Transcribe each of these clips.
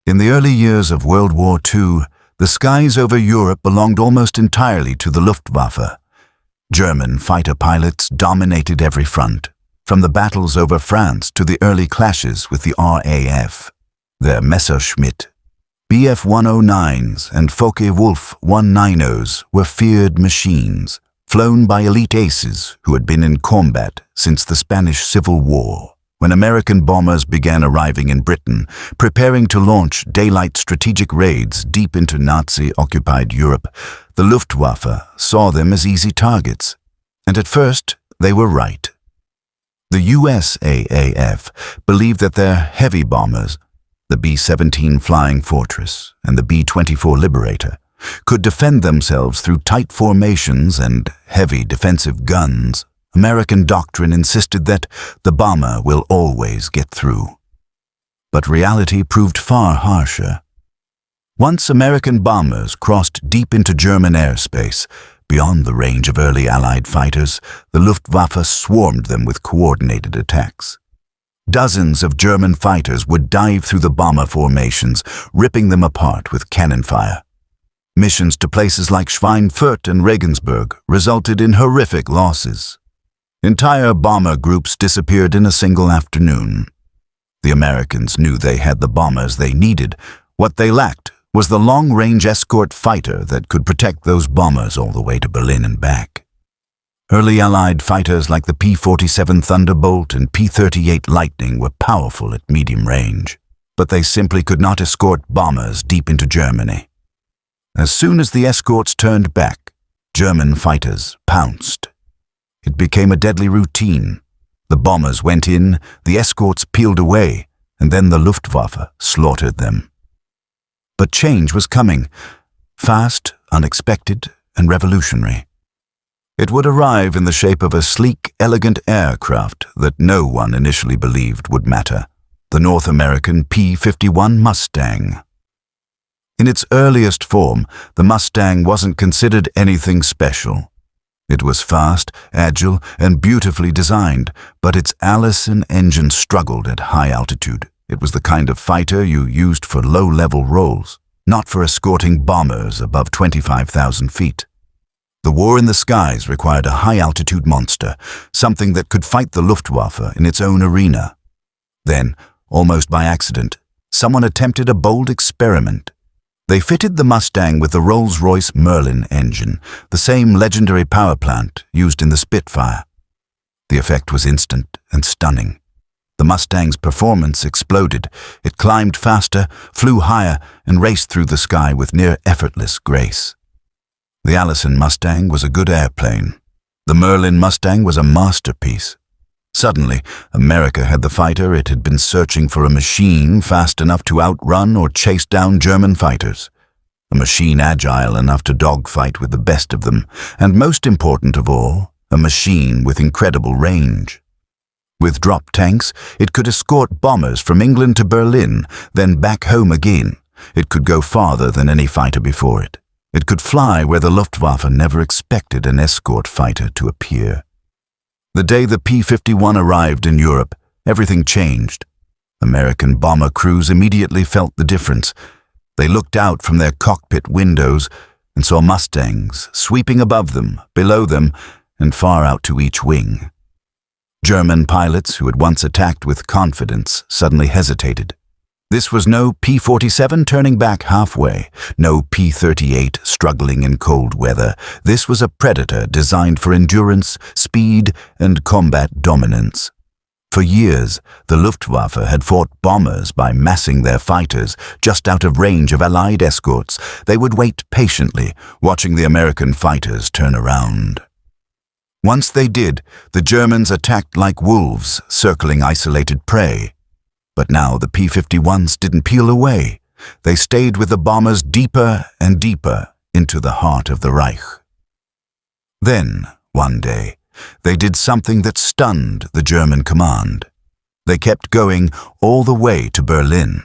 In the early years of World War II, the skies over Europe belonged almost entirely to the Luftwaffe. German fighter pilots dominated every front, from the battles over France to the early clashes with the RAF. Their Messerschmitt, Bf 109s and Focke-Wulf 190s were feared machines, flown by elite aces who had been in combat since the Spanish Civil War. When American bombers began arriving in Britain, preparing to launch daylight strategic raids deep into Nazi-occupied Europe, the Luftwaffe saw them as easy targets. And at first, they were right. The USAAF believed that their heavy bombers, the B-17 Flying Fortress and the B-24 Liberator, could defend themselves through tight formations and heavy defensive guns. American doctrine insisted that the bomber will always get through. But reality proved far harsher. Once American bombers crossed deep into German airspace, beyond the range of early Allied fighters, the Luftwaffe swarmed them with coordinated attacks. Dozens of German fighters would dive through the bomber formations, ripping them apart with cannon fire. Missions to places like Schweinfurt and Regensburg resulted in horrific losses. Entire bomber groups disappeared in a single afternoon. The Americans knew they had the bombers they needed. What they lacked was the long-range escort fighter that could protect those bombers all the way to Berlin and back. Early Allied fighters like the P-47 Thunderbolt and P-38 Lightning were powerful at medium range, but they simply could not escort bombers deep into Germany. As soon as the escorts turned back, German fighters pounced. It became a deadly routine. The bombers went in, the escorts peeled away, and then the Luftwaffe slaughtered them. But change was coming, fast, unexpected, and revolutionary. It would arrive in the shape of a sleek, elegant aircraft that no one initially believed would matter, the North American P-51 Mustang. In its earliest form, the Mustang wasn't considered anything special. It was fast, agile, and beautifully designed, but its Allison engine struggled at high altitude. It was the kind of fighter you used for low-level roles, not for escorting bombers above 25,000 feet. The war in the skies required a high-altitude monster, something that could fight the Luftwaffe in its own arena. Then, almost by accident, someone attempted a bold experiment. They fitted the Mustang with the Rolls-Royce Merlin engine, the same legendary power plant used in the Spitfire. The effect was instant and stunning. The Mustang's performance exploded. It climbed faster, flew higher, and raced through the sky with near-effortless grace. The Allison Mustang was a good airplane. The Merlin Mustang was a masterpiece. Suddenly, America had the fighter it had been searching for, a machine fast enough to outrun or chase down German fighters. A machine agile enough to dogfight with the best of them, and most important of all, a machine with incredible range. With drop tanks, it could escort bombers from England to Berlin, then back home again. It could go farther than any fighter before it. It could fly where the Luftwaffe never expected an escort fighter to appear. The day the P-51 arrived in Europe, everything changed. American bomber crews immediately felt the difference. They looked out from their cockpit windows and saw Mustangs sweeping above them, below them, and far out to each wing. German pilots who had once attacked with confidence suddenly hesitated. This was no P-47 turning back halfway, no P-38 struggling in cold weather. This was a Predator designed for endurance, speed, and combat dominance. For years, the Luftwaffe had fought bombers by massing their fighters just out of range of Allied escorts. They would wait patiently, watching the American fighters turn around. Once they did, the Germans attacked like wolves, circling isolated prey. But now the P-51s didn't peel away. They stayed with the bombers deeper and deeper into the heart of the Reich. Then, one day, they did something that stunned the German command. They kept going all the way to Berlin.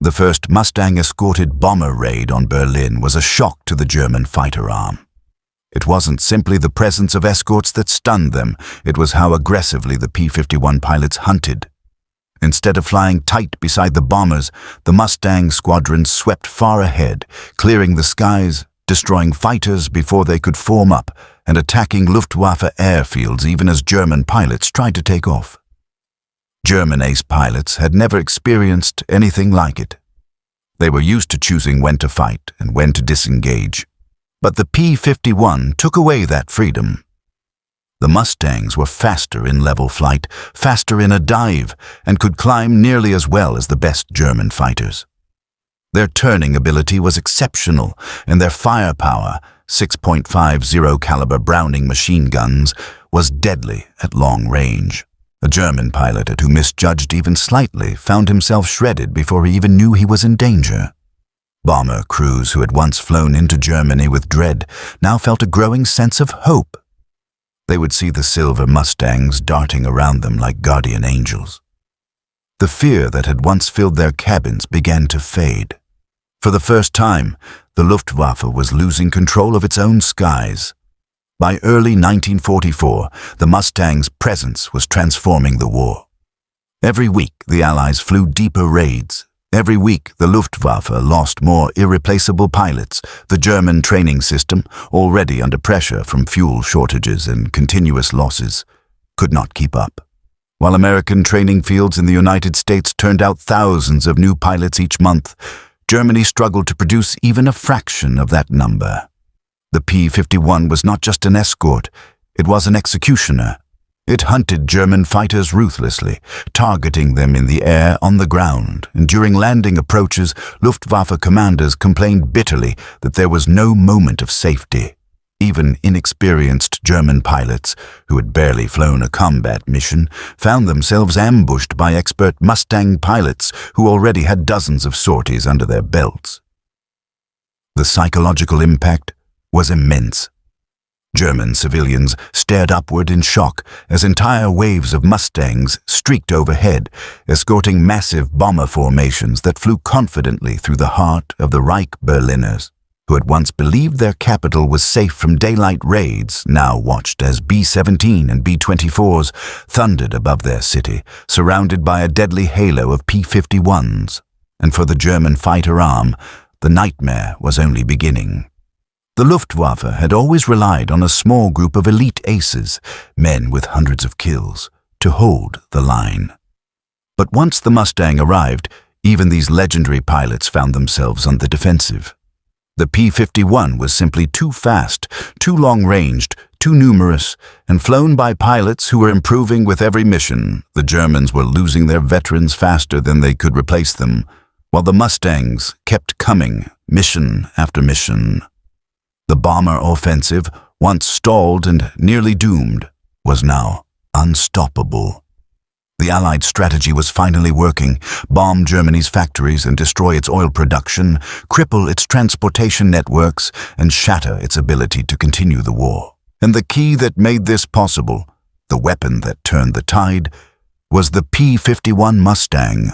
The first Mustang-escorted bomber raid on Berlin was a shock to the German fighter arm. It wasn't simply the presence of escorts that stunned them, it was how aggressively the P-51 pilots hunted. Instead of flying tight beside the bombers, the Mustang squadron swept far ahead, clearing the skies, destroying fighters before they could form up, and attacking Luftwaffe airfields even as German pilots tried to take off. German ace pilots had never experienced anything like it. They were used to choosing when to fight and when to disengage. But the P-51 took away that freedom. The Mustangs were faster in level flight, faster in a dive, and could climb nearly as well as the best German fighters. Their turning ability was exceptional, and their firepower, 6.50 caliber Browning machine guns, was deadly at long range. A German pilot who misjudged even slightly found himself shredded before he even knew he was in danger. Bomber crews who had once flown into Germany with dread now felt a growing sense of hope. They would see the silver Mustangs darting around them like guardian angels. The fear that had once filled their cabins began to fade. For the first time, the Luftwaffe was losing control of its own skies. By early 1944, the Mustang's presence was transforming the war. Every week, the Allies flew deeper raids. Every week, the Luftwaffe lost more irreplaceable pilots. The German training system, already under pressure from fuel shortages and continuous losses, could not keep up. While American training fields in the United States turned out thousands of new pilots each month, Germany struggled to produce even a fraction of that number. The P-51 was not just an escort, it was an executioner. It hunted German fighters ruthlessly, targeting them in the air, on the ground, and during landing approaches, Luftwaffe commanders complained bitterly that there was no moment of safety. Even inexperienced German pilots, who had barely flown a combat mission, found themselves ambushed by expert Mustang pilots who already had dozens of sorties under their belts. The psychological impact was immense. German civilians stared upward in shock as entire waves of Mustangs streaked overhead, escorting massive bomber formations that flew confidently through the heart of the Reich Berliners, who had once believed their capital was safe from daylight raids, now watched as B-17 and B-24s thundered above their city, surrounded by a deadly halo of P-51s. And for the German fighter arm, the nightmare was only beginning. The Luftwaffe had always relied on a small group of elite aces, men with hundreds of kills, to hold the line. But once the Mustang arrived, even these legendary pilots found themselves on the defensive. The P-51 was simply too fast, too long-ranged, too numerous, and flown by pilots who were improving with every mission. The Germans were losing their veterans faster than they could replace them, while the Mustangs kept coming, mission after mission. The bomber offensive, once stalled and nearly doomed, was now unstoppable. The Allied strategy was finally working: bomb Germany's factories and destroy its oil production, cripple its transportation networks, and shatter its ability to continue the war. And the key that made this possible, the weapon that turned the tide, was the P-51 Mustang.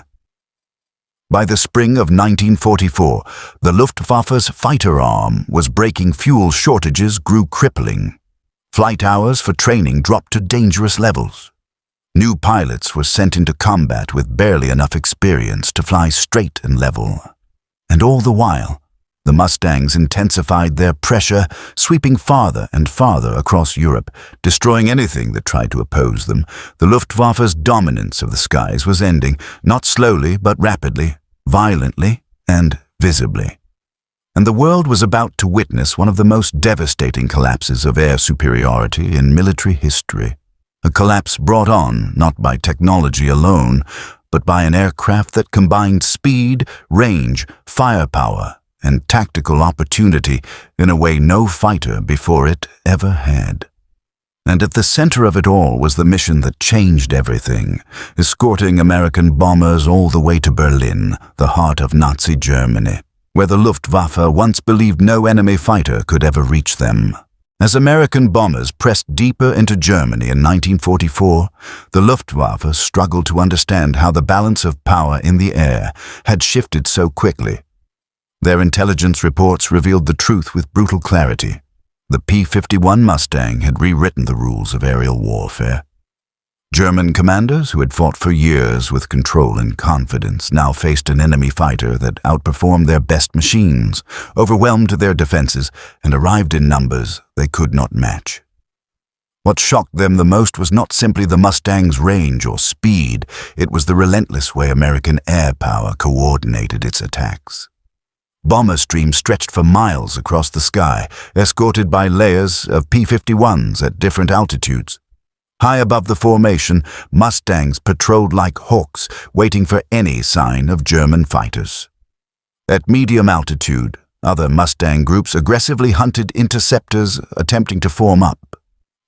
By the spring of 1944, the Luftwaffe's fighter arm was breaking. Fuel shortages grew crippling. Flight hours for training dropped to dangerous levels. New pilots were sent into combat with barely enough experience to fly straight and level. And all the while, the Mustangs intensified their pressure, sweeping farther and farther across Europe, destroying anything that tried to oppose them. The Luftwaffe's dominance of the skies was ending, not slowly but rapidly, violently and visibly. And the world was about to witness one of the most devastating collapses of air superiority in military history. A collapse brought on not by technology alone, but by an aircraft that combined speed, range, firepower, and tactical opportunity in a way no fighter before it ever had. And at the center of it all was the mission that changed everything, escorting American bombers all the way to Berlin, the heart of Nazi Germany, where the Luftwaffe once believed no enemy fighter could ever reach them. As American bombers pressed deeper into Germany in 1944, the Luftwaffe struggled to understand how the balance of power in the air had shifted so quickly. Their intelligence reports revealed the truth with brutal clarity. The P-51 Mustang had rewritten the rules of aerial warfare. German commanders, who had fought for years with control and confidence, now faced an enemy fighter that outperformed their best machines, overwhelmed their defenses, and arrived in numbers they could not match. What shocked them the most was not simply the Mustang's range or speed, it was the relentless way American air power coordinated its attacks. Bomber streams stretched for miles across the sky, escorted by layers of P-51s at different altitudes. High above the formation, Mustangs patrolled like hawks, waiting for any sign of German fighters. At medium altitude, other Mustang groups aggressively hunted interceptors attempting to form up.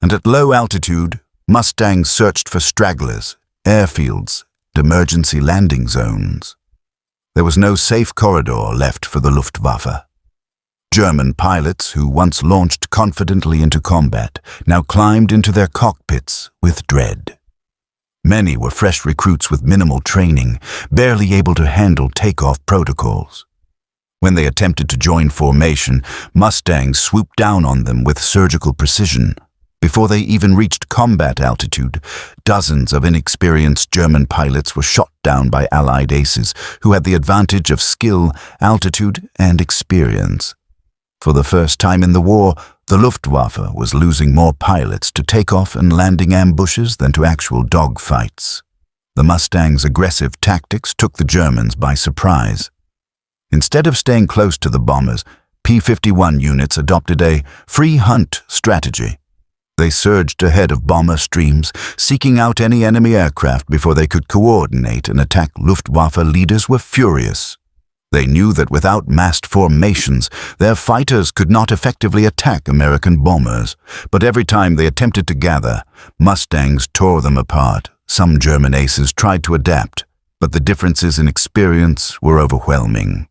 And at low altitude, Mustangs searched for stragglers, airfields, and emergency landing zones. There was no safe corridor left for the Luftwaffe. German pilots, who once launched confidently into combat, now climbed into their cockpits with dread. Many were fresh recruits with minimal training, barely able to handle takeoff protocols. When they attempted to join formation, Mustangs swooped down on them with surgical precision. Before they even reached combat altitude, dozens of inexperienced German pilots were shot down by Allied aces who had the advantage of skill, altitude, and experience. For the first time in the war, the Luftwaffe was losing more pilots to takeoff and landing ambushes than to actual dogfights. The Mustang's aggressive tactics took the Germans by surprise. Instead of staying close to the bombers, P-51 units adopted a free hunt strategy. They surged ahead of bomber streams, seeking out any enemy aircraft before they could coordinate and attack. Luftwaffe leaders were furious. They knew that without massed formations, their fighters could not effectively attack American bombers. But every time they attempted to gather, Mustangs tore them apart. Some German aces tried to adapt, but the differences in experience were overwhelming.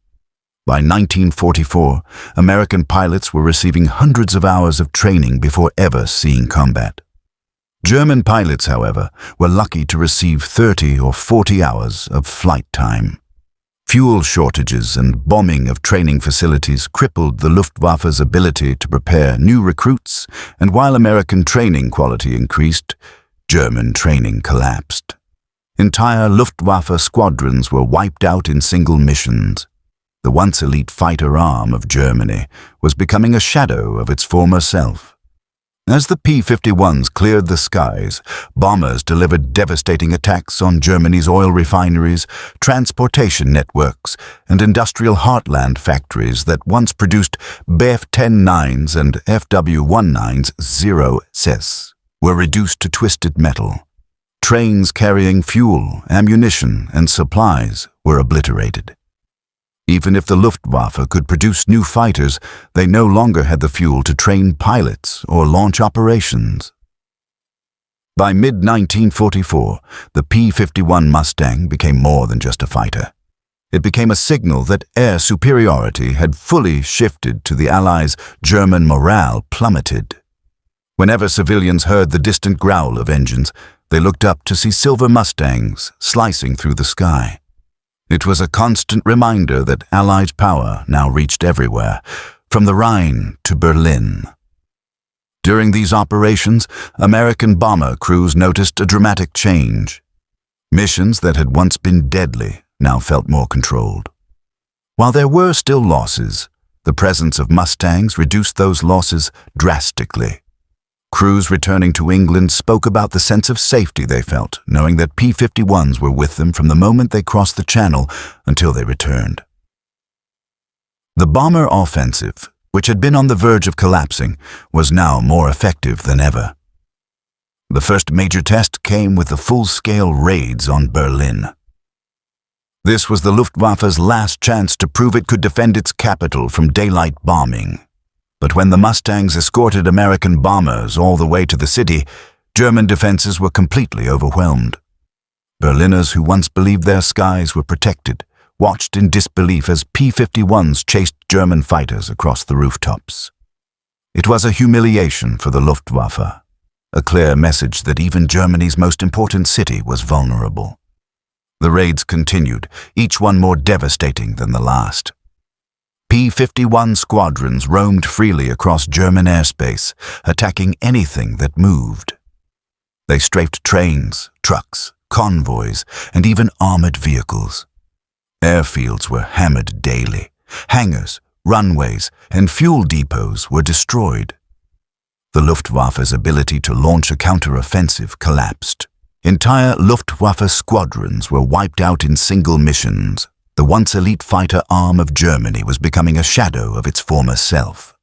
By 1944, American pilots were receiving hundreds of hours of training before ever seeing combat. German pilots, however, were lucky to receive 30 or 40 hours of flight time. Fuel shortages and bombing of training facilities crippled the Luftwaffe's ability to prepare new recruits, and while American training quality increased, German training collapsed. Entire Luftwaffe squadrons were wiped out in single missions. The once elite fighter arm of Germany was becoming a shadow of its former self. As the P-51s cleared the skies, bombers delivered devastating attacks on Germany's oil refineries, transportation networks, and industrial heartland factories that once produced Bf-10-9s and FW-19s 0SS were reduced to twisted metal. Trains carrying fuel, ammunition, and supplies were obliterated. Even if the Luftwaffe could produce new fighters, they no longer had the fuel to train pilots or launch operations. By mid-1944, the P-51 Mustang became more than just a fighter. It became a signal that air superiority had fully shifted to the Allies' German morale plummeted. Whenever civilians heard the distant growl of engines, they looked up to see silver Mustangs slicing through the sky. It was a constant reminder that Allied power now reached everywhere, from the Rhine to Berlin. During these operations, American bomber crews noticed a dramatic change. Missions that had once been deadly now felt more controlled. While there were still losses, the presence of Mustangs reduced those losses drastically. Crews returning to England spoke about the sense of safety they felt, knowing that P-51s were with them from the moment they crossed the Channel until they returned. The bomber offensive, which had been on the verge of collapsing, was now more effective than ever. The first major test came with the full-scale raids on Berlin. This was the Luftwaffe's last chance to prove it could defend its capital from daylight bombing. But when the Mustangs escorted American bombers all the way to the city, German defenses were completely overwhelmed. Berliners who once believed their skies were protected watched in disbelief as P-51s chased German fighters across the rooftops. It was a humiliation for the Luftwaffe, a clear message that even Germany's most important city was vulnerable. The raids continued, each one more devastating than the last. P-51 squadrons roamed freely across German airspace, attacking anything that moved. They strafed trains, trucks, convoys, and even armored vehicles. Airfields were hammered daily. Hangars, runways, and fuel depots were destroyed. The Luftwaffe's ability to launch a counter-offensive collapsed. Entire Luftwaffe squadrons were wiped out in single missions. The once elite fighter arm of Germany was becoming a shadow of its former self.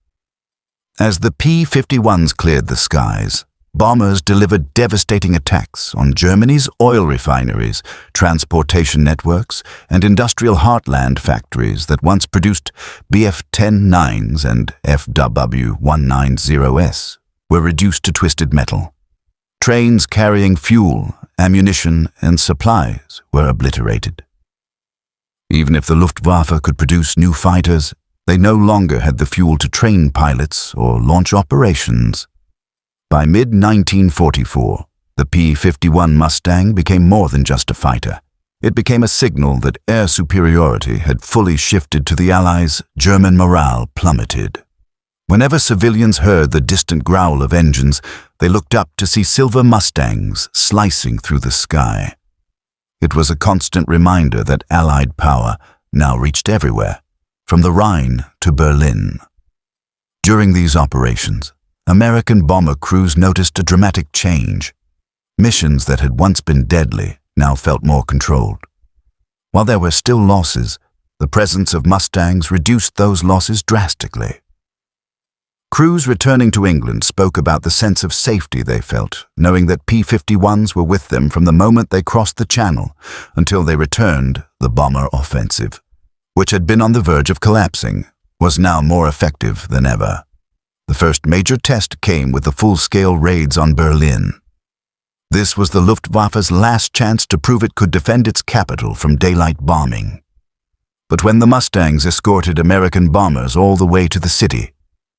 As the P-51s cleared the skies, bombers delivered devastating attacks on Germany's oil refineries, transportation networks, and industrial heartland factories that once produced Bf-10-9s and FW-190s were reduced to twisted metal. Trains carrying fuel, ammunition, and supplies were obliterated. Even if the Luftwaffe could produce new fighters, they no longer had the fuel to train pilots or launch operations. By mid-1944, the P-51 Mustang became more than just a fighter. It became a signal that air superiority had fully shifted to the Allies. German morale plummeted. Whenever civilians heard the distant growl of engines, they looked up to see silver Mustangs slicing through the sky. It was a constant reminder that Allied power now reached everywhere, from the Rhine to Berlin. During these operations, American bomber crews noticed a dramatic change. Missions that had once been deadly now felt more controlled. While there were still losses, the presence of Mustangs reduced those losses drastically. Crews returning to England spoke about the sense of safety they felt, knowing that P-51s were with them from the moment they crossed the Channel until they returned. The bomber offensive, which had been on the verge of collapsing, was now more effective than ever. The first major test came with the full-scale raids on Berlin. This was the Luftwaffe's last chance to prove it could defend its capital from daylight bombing. But when the Mustangs escorted American bombers all the way to the city,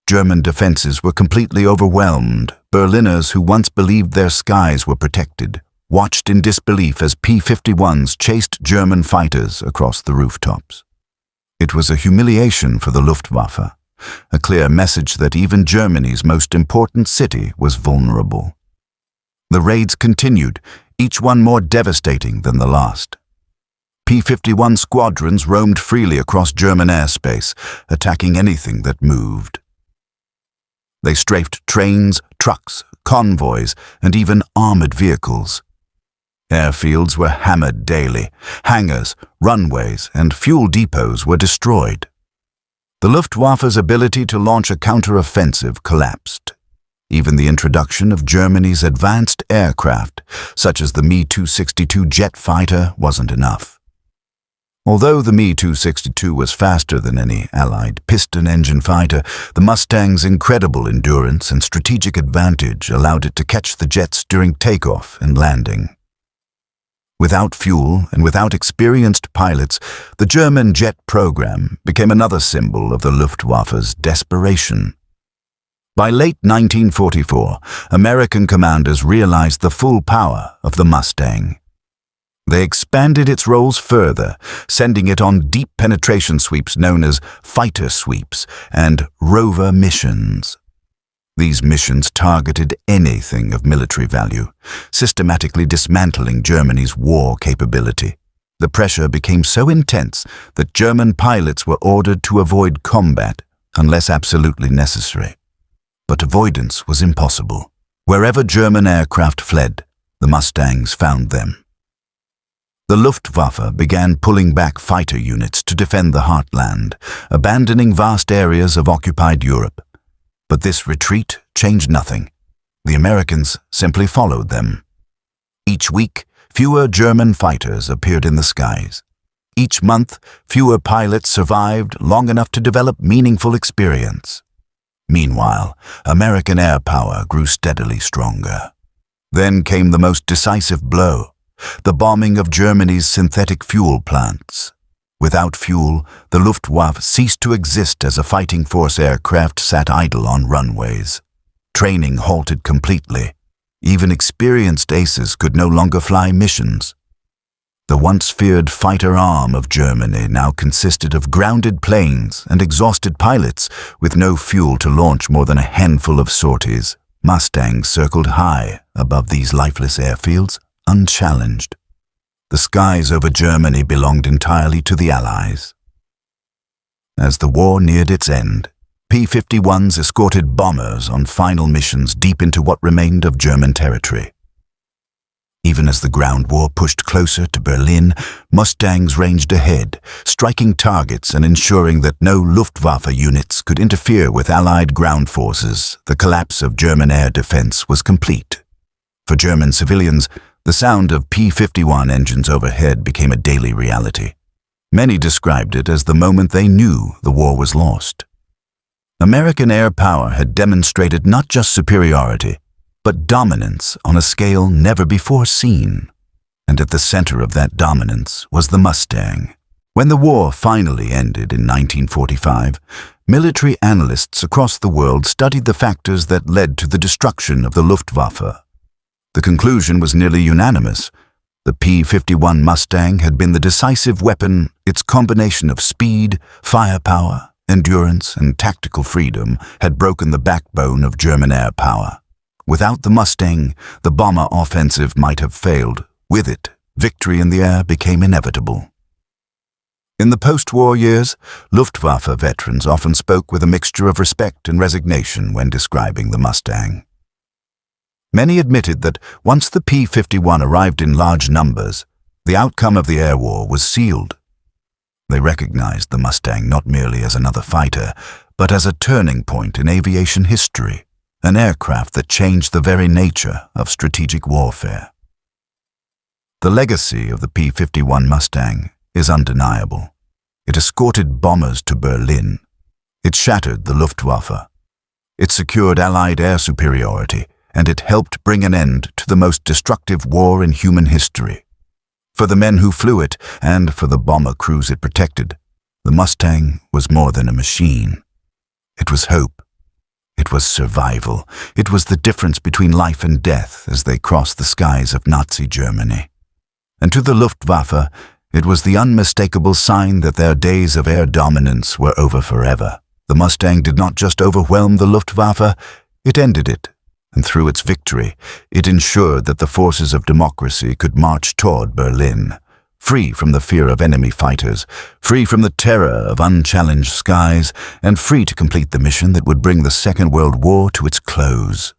German defenses were completely overwhelmed. Berliners who once believed their skies were protected watched in disbelief as P-51s chased German fighters across the rooftops. It was a humiliation for the Luftwaffe, a clear message that even Germany's most important city was vulnerable. The raids continued, each one more devastating than the last. P-51 squadrons roamed freely across German airspace, attacking anything that moved. They strafed trains, trucks, convoys, and even armored vehicles. Airfields were hammered daily. Hangars, runways, and fuel depots were destroyed. The Luftwaffe's ability to launch a counter-offensive collapsed. Even the introduction of Germany's advanced aircraft, such as the Me-262 jet fighter, wasn't enough. Although the Me-262 was faster than any Allied piston-engine fighter, the Mustang's incredible endurance and strategic advantage allowed it to catch the jets during takeoff and landing. Without fuel and without experienced pilots, the German jet program became another symbol of the Luftwaffe's desperation. By late 1944, American commanders realized the full power of the Mustang. They expanded its roles further, sending it on deep penetration sweeps known as fighter sweeps and rover missions. These missions targeted anything of military value, systematically dismantling Germany's war capability. The pressure became so intense that German pilots were ordered to avoid combat unless absolutely necessary. But avoidance was impossible. Wherever German aircraft fled, the Mustangs found them. The Luftwaffe began pulling back fighter units to defend the heartland, abandoning vast areas of occupied Europe. But this retreat changed nothing. The Americans simply followed them. Each week, fewer German fighters appeared in the skies. Each month, fewer pilots survived long enough to develop meaningful experience. Meanwhile, American air power grew steadily stronger. Then came the most decisive blow: the bombing of Germany's synthetic fuel plants. Without fuel, the Luftwaffe ceased to exist as a fighting force. Aircraft sat idle on runways. Training halted completely. Even experienced aces could no longer fly missions. The once feared fighter arm of Germany now consisted of grounded planes and exhausted pilots with no fuel to launch more than a handful of sorties. Mustangs circled high above these lifeless airfields, unchallenged. The skies over Germany belonged entirely to the Allies. As the war neared its end, P-51s escorted bombers on final missions deep into what remained of German territory. Even as the ground war pushed closer to Berlin, Mustangs ranged ahead, striking targets and ensuring that no Luftwaffe units could interfere with Allied ground forces. The collapse of German air defense was complete. For German civilians, the sound of P-51 engines overhead became a daily reality. Many described it as the moment they knew the war was lost. American air power had demonstrated not just superiority, but dominance on a scale never before seen. And at the center of that dominance was the Mustang. When the war finally ended in 1945, military analysts across the world studied the factors that led to the destruction of the Luftwaffe. The conclusion was nearly unanimous. The P-51 Mustang had been the decisive weapon. Its combination of speed, firepower, endurance, and tactical freedom had broken the backbone of German air power. Without the Mustang, the bomber offensive might have failed. With it, victory in the air became inevitable. In the post-war years, Luftwaffe veterans often spoke with a mixture of respect and resignation when describing the Mustang. Many admitted that once the P-51 arrived in large numbers, the outcome of the air war was sealed. They recognized the Mustang not merely as another fighter, but as a turning point in aviation history, an aircraft that changed the very nature of strategic warfare. The legacy of the P-51 Mustang is undeniable. It escorted bombers to Berlin. It shattered the Luftwaffe. It secured Allied air superiority, and it helped bring an end to the most destructive war in human history. For the men who flew it, and for the bomber crews it protected, the Mustang was more than a machine. It was hope. It was survival. It was the difference between life and death as they crossed the skies of Nazi Germany. And to the Luftwaffe, it was the unmistakable sign that their days of air dominance were over forever. The Mustang did not just overwhelm the Luftwaffe, it ended it. And through its victory, it ensured that the forces of democracy could march toward Berlin, free from the fear of enemy fighters, free from the terror of unchallenged skies, and free to complete the mission that would bring the Second World War to its close.